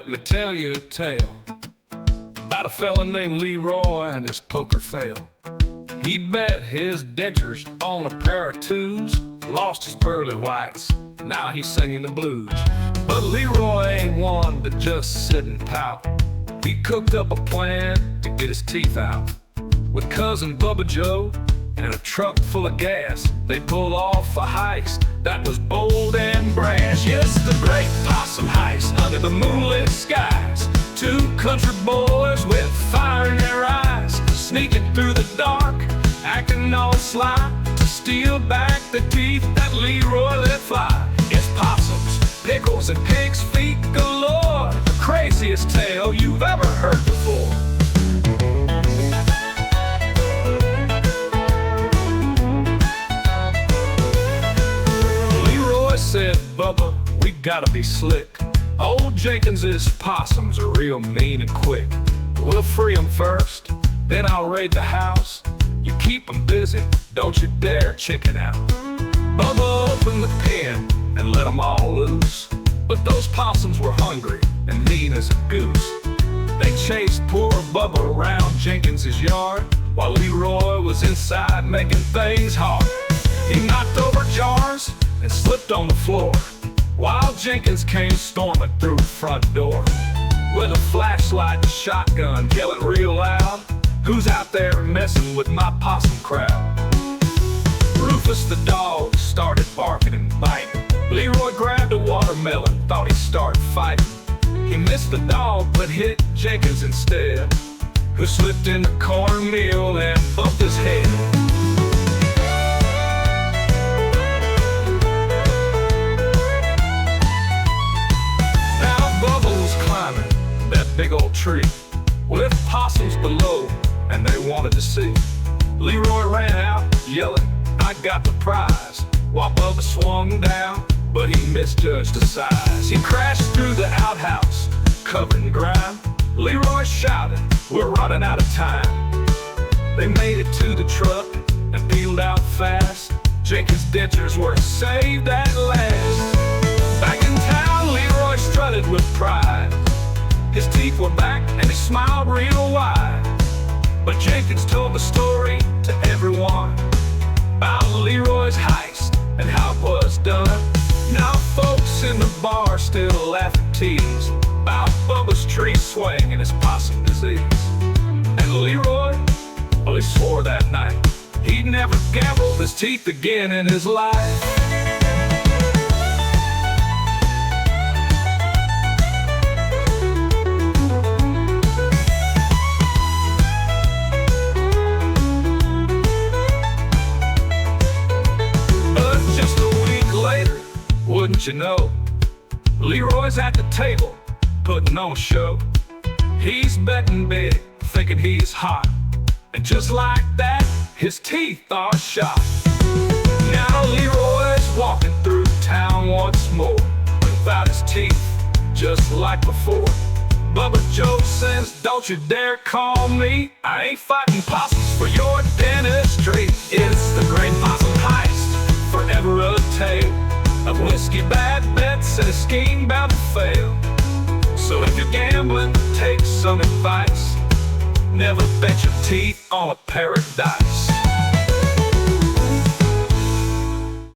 let me tell you a tale about a fella named Leroy and his poker fail. He bet his dentures on a pair of twos, lost his pearly whites, now he's singing the blues. But Leroy ain't one to just sit and pout. He cooked up a plan to get his teeth out. With cousin Bubba Joe and a truck full of gas, they pulled off a heist that was bold and brash. Yes, the great Possum Heist under the moonlit skies. Two country boys with fire in their eyes, sneaking through the dark, acting all sly, to steal back the teeth that Leroy let fly. It's possums, pickles, and pig's feet galore, the craziest tale you've ever heard before. Leroy said, Bubba, we gotta be slick. Old Jenkins' possums are real mean and quick. We'll free 'em first, then I'll raid the house. You keep 'em busy, don't you dare chicken out. Bubba opened the pen and let 'em all loose, but those possums were hungry and mean as a goose. They chased poor Bubba around Jenkins' yard, while Leroy was inside making things hard. He knocked over jars and slipped on the floor, while Jenkins came storming through the front door with a flashlight and shotgun, yelling real loud, "Who's out there messing with my possum crowd?" Rufus the dog started barking and biting. Leroy grabbed a watermelon, thought he'd start fighting. He missed the dog but hit Jenkins instead, who slipped in the cornmeal and bumped his head. Big old tree with possums below, and they wanted to see. Leroy ran out yelling, "I got the prize," while Bubba swung down, but he misjudged the size. He crashed through the outhouse, covered in grime. Leroy shouted, "We're running out of time." They made it to the truck and peeled out fast. Jenkins' dentures were saved at last. Back in town, Leroy strutted with pride. His teeth were back and he smiled real wide. But Jenkins told the story to everyone about Leroy's heist and how it was done. Now folks in the bar still laugh and tease about Bubba's tree swing and his possum disease. And Leroy, well, he swore that night he'd never gamble his teeth again in his life. Wouldn't you know, Leroy's at the table, putting on a show. He's betting big, thinking he's hot, and just like that, his teeth are shot. Now Leroy's walking through town once more, without his teeth, just like before. Bubba Joe says, "Don't you dare call me, I ain't fighting possums for your dentistry." It's the great Possum Heist, forever a tale of whiskey, bad bets, and a scheme bound to fail. So if you're gambling, take some advice. Never bet your teeth on a paradise.